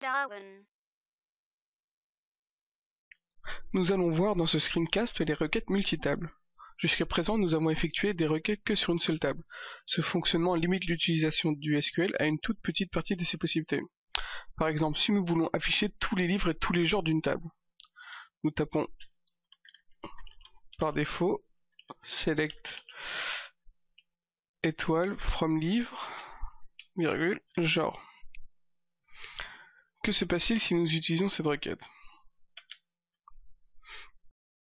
Darwin. Nous allons voir dans ce screencast les requêtes multitables. Jusqu'à présent, nous avons effectué des requêtes que sur une seule table. Ce fonctionnement limite l'utilisation du SQL à une toute petite partie de ses possibilités. Par exemple, si nous voulons afficher tous les livres et tous les genres d'une table, nous tapons par défaut select étoile from livre, virgule, genre. Que se passe-t-il si nous utilisons cette requête?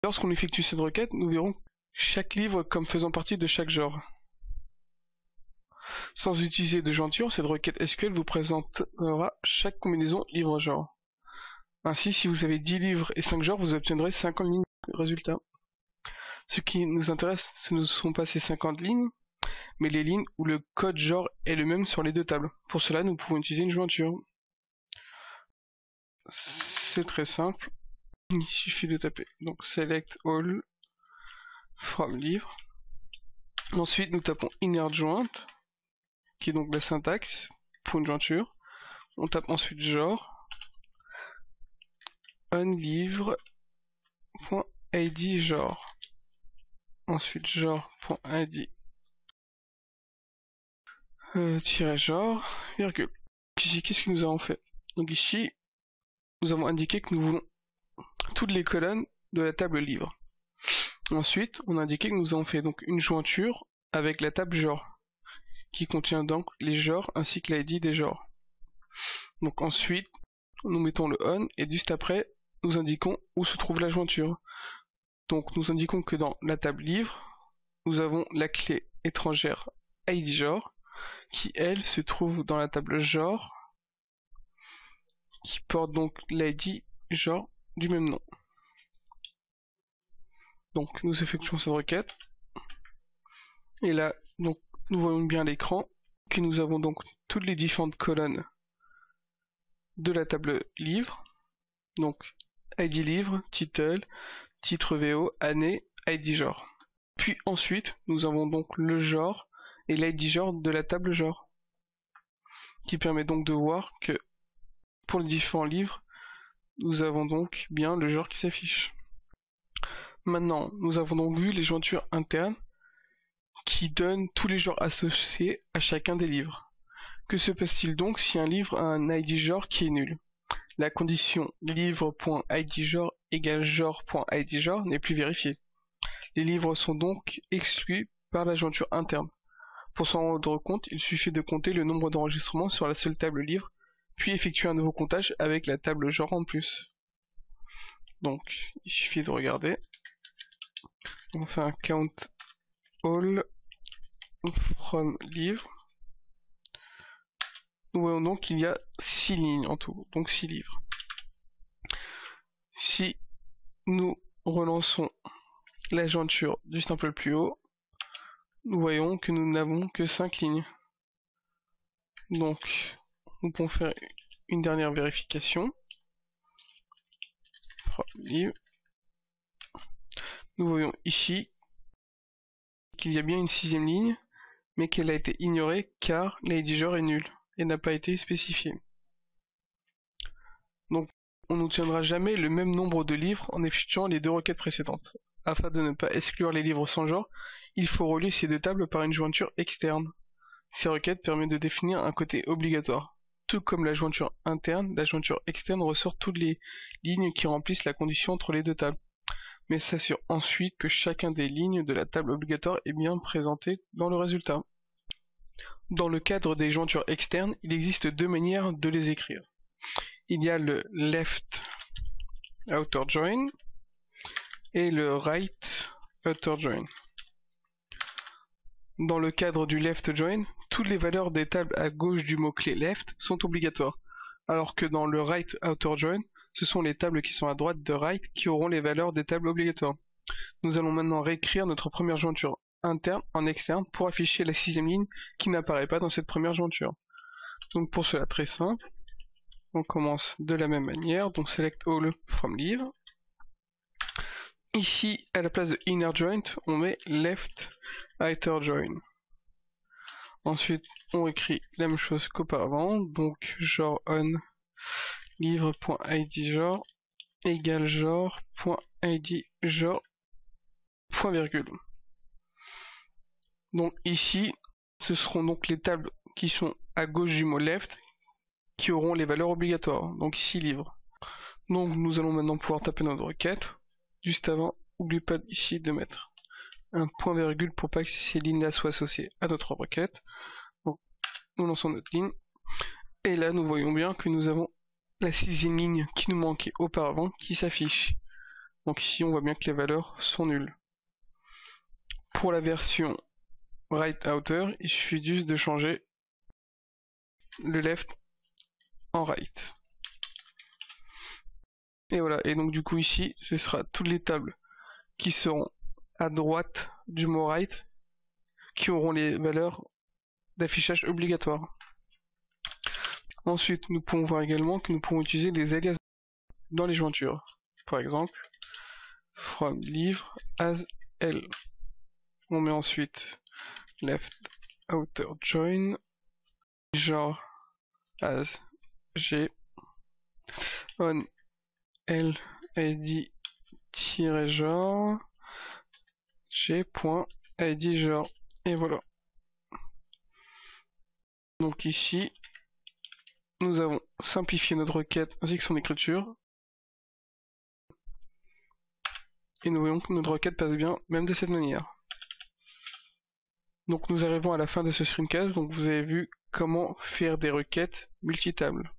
Lorsqu'on effectue cette requête, nous verrons chaque livre comme faisant partie de chaque genre. Sans utiliser de jointure, cette requête SQL vous présentera chaque combinaison livre-genre. Ainsi, si vous avez 10 livres et 5 genres, vous obtiendrez 50 lignes de résultats. Ce qui nous intéresse, ce ne sont pas ces 50 lignes, mais les lignes où le code genre est le même sur les deux tables. Pour cela, nous pouvons utiliser une jointure. C'est très simple. Il suffit de taper donc select all from livre. Ensuite, nous tapons inner joint, qui est donc la syntaxe pour une jointure. On tape ensuite genre, unlivre.id genre. Ensuite genre.id genre, virgule. Ici, qu'est-ce que nous avons fait? Donc ici, nous avons indiqué que nous voulons toutes les colonnes de la table livre. Ensuite, on a indiqué que nous avons fait donc une jointure avec la table genre, qui contient donc les genres ainsi que l'ID des genres. Donc ensuite, nous mettons le on et juste après, nous indiquons où se trouve la jointure. Donc nous indiquons que dans la table livre, nous avons la clé étrangère ID genre, qui elle se trouve dans la table genre, qui porte donc l'ID genre du même nom. Donc nous effectuons cette requête. Et là, donc nous voyons bien à l'écran que nous avons donc toutes les différentes colonnes de la table livre. Donc ID livre, title, titre VO, année, ID genre. Puis ensuite, nous avons donc le genre et l'ID genre de la table genre, qui permet donc de voir que pour les différents livres, nous avons donc bien le genre qui s'affiche. Maintenant, nous avons donc vu les jointures internes qui donnent tous les genres associés à chacun des livres. Que se passe-t-il donc si un livre a un ID genre qui est nul? La condition livre.idgenre égale genre.idgenre n'est plus vérifiée. Les livres sont donc exclus par la jointure interne. Pour s'en rendre compte, il suffit de compter le nombre d'enregistrements sur la seule table livre, puis effectuer un nouveau comptage avec la table genre en plus. Donc, il suffit de regarder. On fait un count all from livre. Nous voyons donc qu'il y a 6 lignes en tout, donc 6 livres. Si nous relançons la jointure juste un peu plus haut, nous voyons que nous n'avons que 5 lignes. Donc, nous pouvons faire une dernière vérification. Nous voyons ici qu'il y a bien une 6ème ligne, mais qu'elle a été ignorée car l'ID genre est nul et n'a pas été spécifié. Donc, on n'obtiendra jamais le même nombre de livres en effectuant les deux requêtes précédentes. Afin de ne pas exclure les livres sans genre, il faut relier ces deux tables par une jointure externe. Ces requêtes permettent de définir un côté obligatoire. Tout comme la jointure interne, la jointure externe ressort toutes les lignes qui remplissent la condition entre les deux tables, mais s'assure ensuite que chacun des lignes de la table obligatoire est bien présenté dans le résultat. Dans le cadre des jointures externes, il existe deux manières de les écrire. Il y a le left outer join et le right outer join. Dans le cadre du left join, toutes les valeurs des tables à gauche du mot-clé left sont obligatoires, alors que dans le right outer join, ce sont les tables qui sont à droite de right qui auront les valeurs des tables obligatoires. Nous allons maintenant réécrire notre première jointure interne en externe pour afficher la 6ème ligne qui n'apparaît pas dans cette première jointure. Donc pour cela, très simple, on commence de la même manière, donc select all from livre. Ici, à la place de inner joint, on met left outer join. Ensuite, on écrit la même chose qu'auparavant, donc genre on livre.id genre égale genre.id genre point virgule. Donc ici, ce seront donc les tables qui sont à gauche du mot left qui auront les valeurs obligatoires. Donc ici livre. Donc nous allons maintenant pouvoir taper notre requête. Juste avant, n'oublie pas ici de mettre un point virgule pour pas que ces lignes-là soient associées à notre requête. Donc nous lançons notre ligne. Et là nous voyons bien que nous avons la 6e ligne qui nous manquait auparavant qui s'affiche. Donc ici on voit bien que les valeurs sont nulles. Pour la version right outer, il suffit juste de changer le left en right. Et voilà, et donc du coup ici, ce sera toutes les tables qui seront à droite du mot right qui auront les valeurs d'affichage obligatoires. Ensuite, nous pouvons voir également que nous pouvons utiliser des alias dans les jointures. Par exemple, from livre as L. On met ensuite left outer join, genre as G, on L id -genre g.id genre, et voilà. Donc ici, nous avons simplifié notre requête ainsi que son écriture. Et nous voyons que notre requête passe bien, même de cette manière. Donc nous arrivons à la fin de ce screencast, donc vous avez vu comment faire des requêtes multitables.